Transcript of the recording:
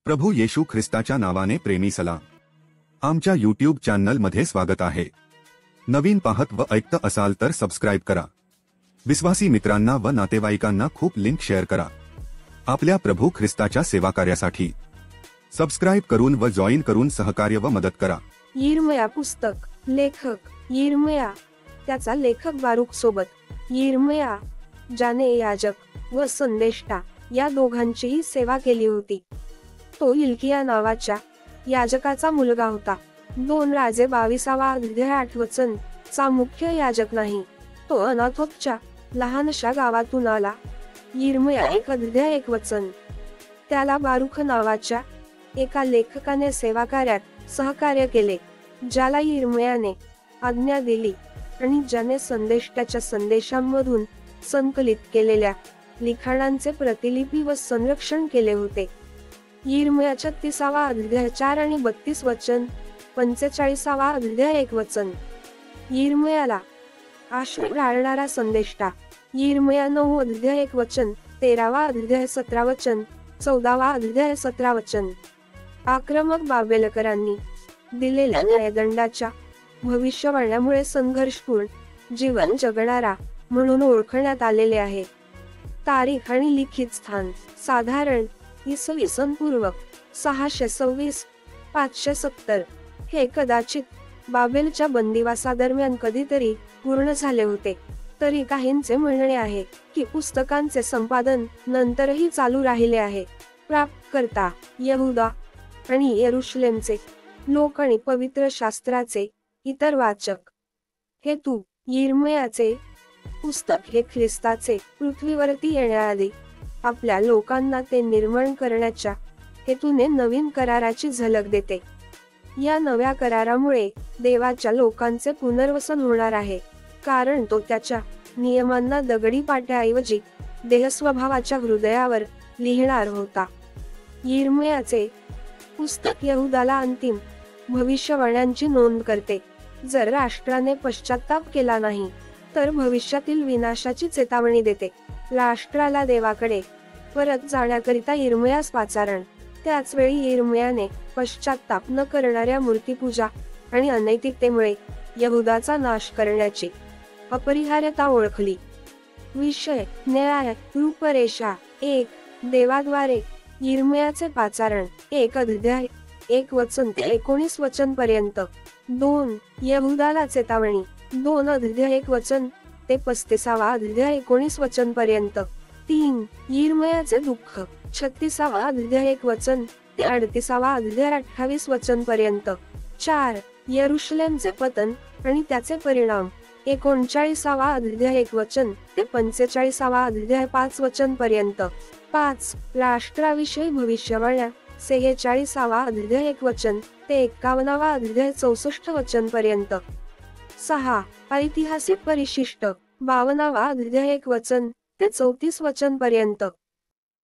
प्रभू येशू ख्रिस्ताच्या नावाने प्रेमी सलाम. आमच्या यूट्यूब चॅनलमध्ये स्वागत आहे. नवीन पाहत व ऐकत असाल तर सबस्क्राईब करा. विश्वासी मित्रांना व नातेवाईकांना खूप लिंक शेअर करा. आपल्या प्रभू ख्रिस्ताच्या सेवाकार्यासाठी सबस्क्राईब करून व जॉईन करून सहकार्य व मदत करा. यिर्मया पुस्तक. लेखक यिर्मया. त्याचा लेखक बारूक सोबत. यिर्मया ज्याने याजक व संदेष्टा या दोघांचीही सेवा केली होती. तो हिल्किया नावाच्या याजकाचा मुलगा होता. 2 राजे 22 अध्याय 8 वचन चा मुख्य याजक नाही. तो अनाथोतच्या लहानशा गावातून आला. यिर्मया 1 अध्याय 1 वचन. त्याला बारूक नावाच्या एका लेखकाने सेवाकार्यात सहकार्य केले, ज्याला यिर्मयाने आज्ञा दिली आणि ज्याने संदेष्टाच्या संदेशांमधून संकलित केलेल्या लिखाणांचे प्रतिलिपी व संरक्षण केले होते. यिर्मयाच्या 30 अध्याय 4 आणि 32 वचन, 45 अध्याय 1 वचन. यिर्मयाला आश्रय आणणारा संदेष्टा. यिर्मया 9 अध्याय 1 वचन, 13 अध्याय 17 वचन, 14 अध्याय 17 वचन. आक्रमक बाबेलकरांनी दिलेल्या न्यायदंडाच्या भविष्यवाण्यामुळे संघर्षपूर्ण जीवन जगणारा म्हणून ओळखण्यात आलेले आहे. तारीख आणि लिखित स्थान साधारण इसवी सन पूर्व 626 570. हे कदाचित बाबेलच्या बंदिवासादरम्यान कधीतरी पूर्ण झाले होते. तरी काहींचे म्हणणे आहे की पुस्तकांचे संपादन नंतरही चालू राहिले आहे. प्राप्तकर्ता यहुदा आणि येरुशलेमचे लोक आणि पवित्र शास्त्राचे इतर वाचक. हेतू यिर्मयाचे पुस्तक हे ख्रिस्ताचे पृथ्वीवरती येण्याआधी आपल्या लोकांना ते निर्माण करण्याच्या हेतूने नवीन कराराची झलक देते. या नव्या करारामुळे देवाच्या लोकांचे पुनर्वसन होणार आहे, कारण तो त्याच्या नियमांना दगडी पाट्याऐवजी देहस्वभावाच्या हृदयावर लिहिणार होता. यिर्मयाचे पुस्तक यहुदाला अंतिम भविष्यवाण्यांची नोंद करते. जर राष्ट्राने पश्चाताप केला नाही तर भविष्यातील विनाशाची चेतावणी देते. राष्ट्राला देवाकडे परत जाण्याकरिता यिर्मयास पाचारण. त्याच वेळी यिर्मयाने पश्चाताप न करणाऱ्या मूर्तीपूजा आणि अनैतिकतेमुळे यहुदाचा नाश करण्याची अपरिहार्यता ओळखली. विषय न्याय रूपरेषा. 1. देवाद्वारे यिर्मयाचे पाचारण. 1 अध्याय 1 वचन ते 19 वचन पर्यंत. 2. यहुदाला चेतावणी. 2 अध्याय 1 वचन ते 35 अध्याय 19 वचन पर्यंत. 3. यिर्मयाचे दुःख. 36 अध्याय 1 वचन ते 38 अध्याय 28 वचन पर्यंत. 4. येरुशलेमचे पतन आणि त्याचे परिणाम. 39 अध्याय 1 वचन ते 45 अध्याय 5 वचन पर्यंत. 5. राष्ट्राविषयी भविष्यवाण्या. 46 अध्याय 1 वचन ते 51 अध्याय 64 वचन पर्यंत. 6. ऐतिहासिक परिशिष्ट. 52 अध्याय 1 वचन ते 34 वचन पर्यंत.